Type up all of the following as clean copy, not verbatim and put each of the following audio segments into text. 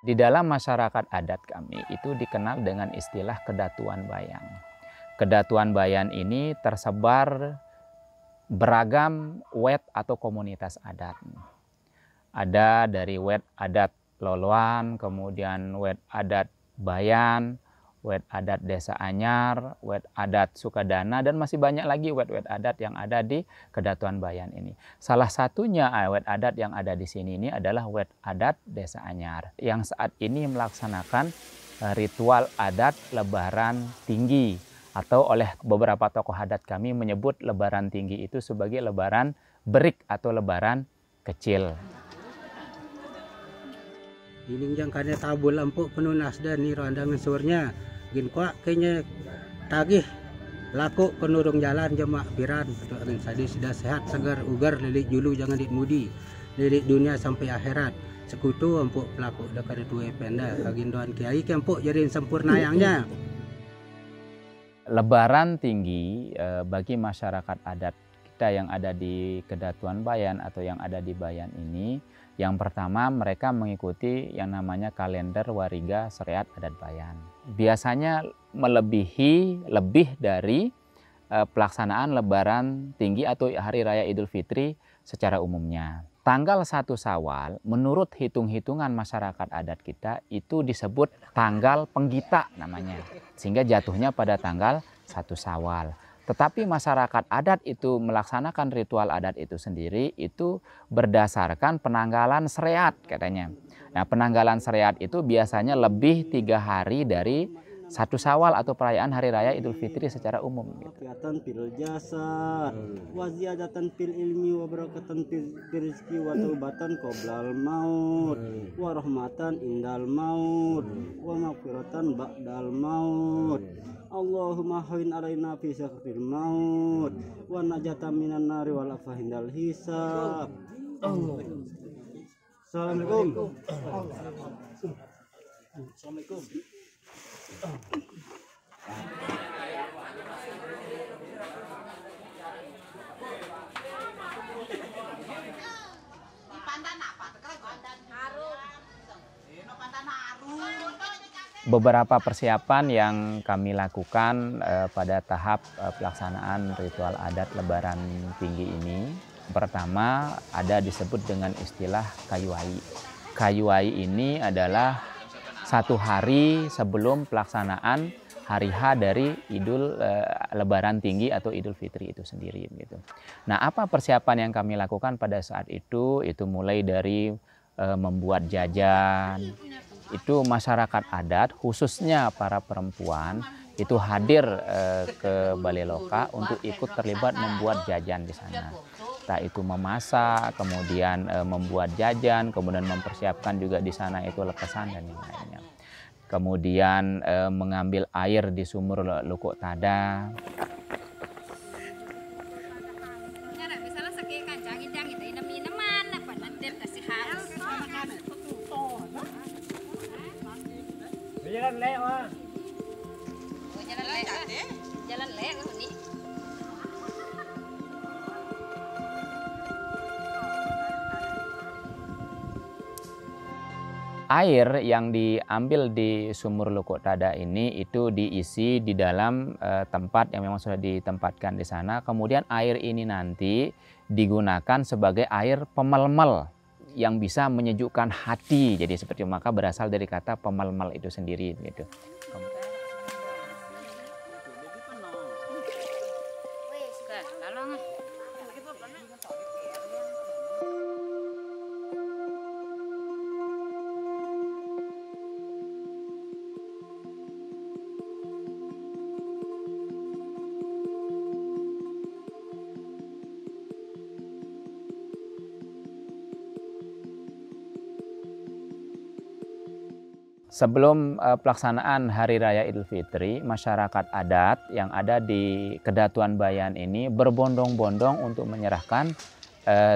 Di dalam masyarakat adat kami itu dikenal dengan istilah Kedatuan Bayan. Kedatuan Bayan ini tersebar beragam wet atau komunitas adat. Ada dari wet adat Loloan, kemudian wet adat Bayan, wet adat Desa Anyar, wet adat Sukadana, dan masih banyak lagi wet adat yang ada di Kedatuan Bayan ini. Salah satunya wet adat yang ada di sini ini adalah wet adat Desa Anyar yang saat ini melaksanakan ritual adat Lebaran Tinggi, atau oleh beberapa tokoh adat kami menyebut Lebaran Tinggi itu sebagai Lebaran Berik atau Lebaran Kecil. Ini yang kanya tabul empuk penunas dan ni randangan surnya gin kuak kayaknya tagih laku penurung jalan jemak piran angin sadis sudah sehat segar ugar lilik julu jangan ditmudi lilik dunia sampai akhirat sekutu empuk pelaku dekat dua penda agin doan kiai empuk jadi sempurna yangnya. Lebaran Tinggi bagi masyarakat adat kita yang ada di Kedatuan Bayan atau yang ada di Bayan ini, yang pertama mereka mengikuti yang namanya kalender Wariga Syariat Adat Bayan. Biasanya lebih dari pelaksanaan Lebaran Tinggi atau Hari Raya Idul Fitri secara umumnya. Tanggal 1 Syawal menurut hitung-hitungan masyarakat adat kita itu disebut tanggal penggita namanya. Sehingga jatuhnya pada tanggal 1 Syawal. Tetapi masyarakat adat itu melaksanakan ritual adat itu sendiri itu berdasarkan penanggalan syariat katanya. Nah, penanggalan syariat itu biasanya lebih 3 hari dari 1 Syawal atau perayaan Hari Raya Idul Fitri secara umum. Wafiatan fil jasad, waziyadatan fil ilmi, wa barakatan fil rizki, wa taubatan qoblal maut, wa rahmatan indal maut, wa maghfiratan ba'dal maut. Allahumma hawin alaina fi sakril maut, wa najatan minan nari wal afahindal hisab. Assalamualaikum. Assalamualaikum. Beberapa persiapan yang kami lakukan pada tahap pelaksanaan ritual adat Lebaran Tinggi ini. Pertama ada disebut dengan istilah kayuai. Kayuai ini adalah 1 hari sebelum pelaksanaan hari H dari Lebaran Tinggi atau Idul Fitri itu sendiri gitu. Nah, apa persiapan yang kami lakukan pada saat itu? Itu mulai dari membuat jajan. Itu masyarakat adat khususnya para perempuan itu hadir ke Balai Loka untuk ikut terlibat membuat jajan di sana. Entah itu memasak, kemudian membuat jajan, kemudian mempersiapkan juga di sana itu lepesan dan yang lainnya. Kemudian mengambil air di sumur Lukuk Tada. Jalan lek wah. Jalan lek ini. Air yang diambil di sumur Lukuk Tada ini itu diisi di dalam tempat yang memang sudah ditempatkan di sana. Kemudian air ini nanti digunakan sebagai air pemelmel yang bisa menyejukkan hati. Jadi seperti maka berasal dari kata pemelmel itu sendiri gitu. Sebelum pelaksanaan Hari Raya Idul Fitri, masyarakat adat yang ada di Kedatuan Bayan ini berbondong-bondong untuk menyerahkan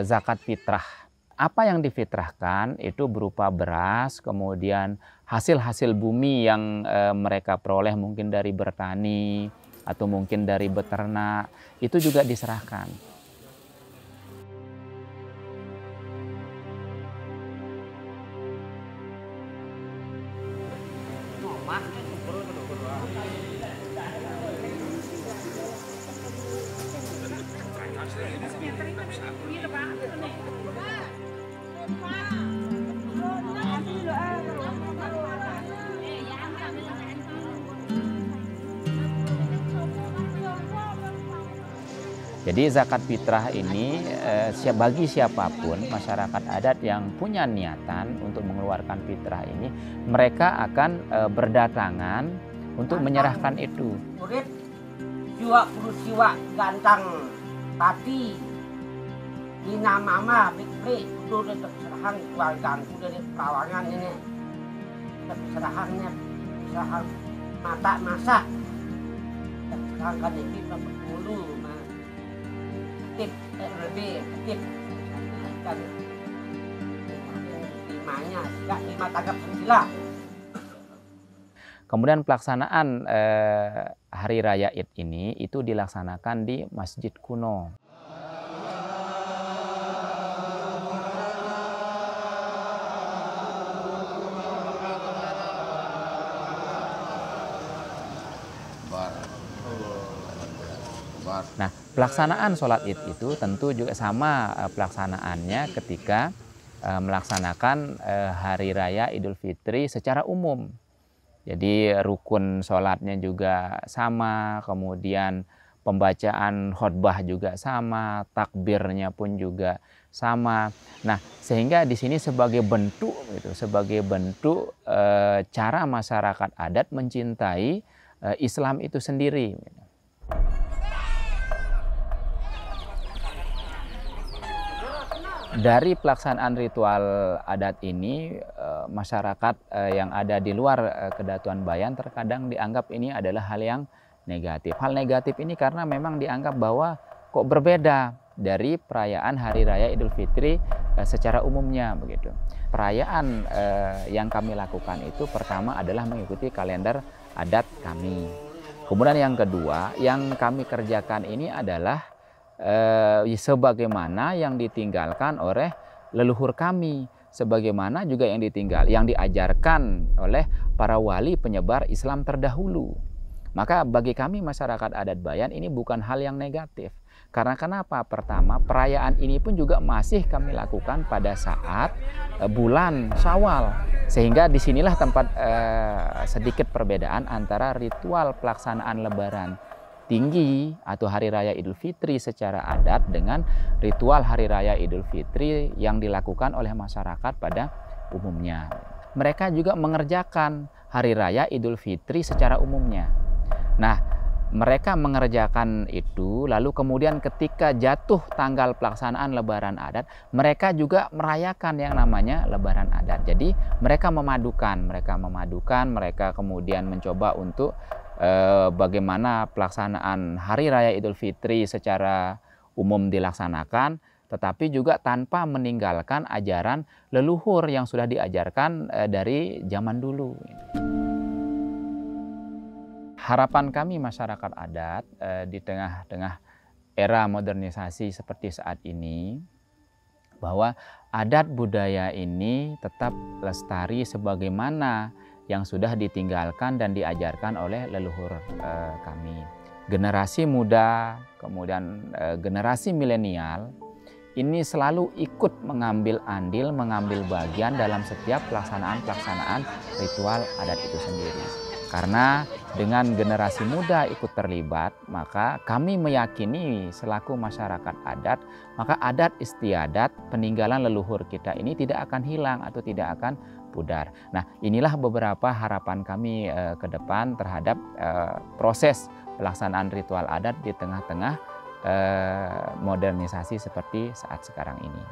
zakat fitrah. Apa yang difitrahkan itu berupa beras, kemudian hasil-hasil bumi yang mereka peroleh mungkin dari bertani atau mungkin dari beternak, itu juga diserahkan. Jadi zakat fitrah ini bagi siapapun masyarakat adat yang punya niatan untuk mengeluarkan fitrah ini, mereka akan berdatangan untuk menyerahkan itu. Urip jiwa siwa gantang tapi dina mama bikri kudu terserahan keluargaku dari perawangan ini. Terserahannya serahan mata masak. Terserahan ini berpuluh lebih aktif dan limanya tidak 5 tanggap sembilan. Kemudian pelaksanaan Hari Raya Id ini itu dilaksanakan di Masjid Kuno. Nah, pelaksanaan sholat Id itu tentu juga sama pelaksanaannya ketika melaksanakan Hari Raya Idul Fitri secara umum. Jadi rukun sholatnya juga sama, kemudian pembacaan khotbah juga sama, takbirnya pun juga sama. Nah, sehingga di sini sebagai bentuk cara masyarakat adat mencintai Islam itu sendiri. Dari pelaksanaan ritual adat ini, masyarakat yang ada di luar Kedatuan Bayan terkadang dianggap ini adalah hal yang negatif. Hal negatif ini karena memang dianggap bahwa kok berbeda dari perayaan Hari Raya Idul Fitri secara umumnya begitu. Perayaan yang kami lakukan itu pertama adalah mengikuti kalender adat kami. Kemudian yang kedua yang kami kerjakan ini adalah sebagaimana yang ditinggalkan oleh leluhur kami, sebagaimana juga yang diajarkan oleh para wali penyebar Islam terdahulu. Maka bagi kami masyarakat adat Bayan ini bukan hal yang negatif. Karena kenapa? Pertama, perayaan ini pun juga masih kami lakukan pada saat bulan Syawal. Sehingga disinilah tempat sedikit perbedaan antara ritual pelaksanaan Lebaran Tinggi atau Hari Raya Idul Fitri secara adat dengan ritual Hari Raya Idul Fitri yang dilakukan oleh masyarakat pada umumnya. Mereka juga mengerjakan Hari Raya Idul Fitri secara umumnya. Nah, mereka mengerjakan itu, lalu kemudian ketika jatuh tanggal pelaksanaan Lebaran adat, mereka juga merayakan yang namanya Lebaran adat. Jadi mereka memadukan, mereka kemudian mencoba untuk bagaimana pelaksanaan Hari Raya Idul Fitri secara umum dilaksanakan, tetapi juga tanpa meninggalkan ajaran leluhur yang sudah diajarkan dari zaman dulu. Harapan kami masyarakat adat di tengah-tengah era modernisasi seperti saat ini, bahwa adat budaya ini tetap lestari sebagaimana yang sudah ditinggalkan dan diajarkan oleh leluhur kami. Generasi muda, kemudian generasi milenial, ini selalu ikut mengambil andil, mengambil bagian dalam setiap pelaksanaan ritual adat itu sendiri. Karena dengan generasi muda ikut terlibat, maka kami meyakini selaku masyarakat adat, maka adat istiadat peninggalan leluhur kita ini tidak akan hilang atau tidak akan pudar. Nah, inilah beberapa harapan kami ke depan terhadap proses pelaksanaan ritual adat di tengah-tengah modernisasi seperti saat sekarang ini.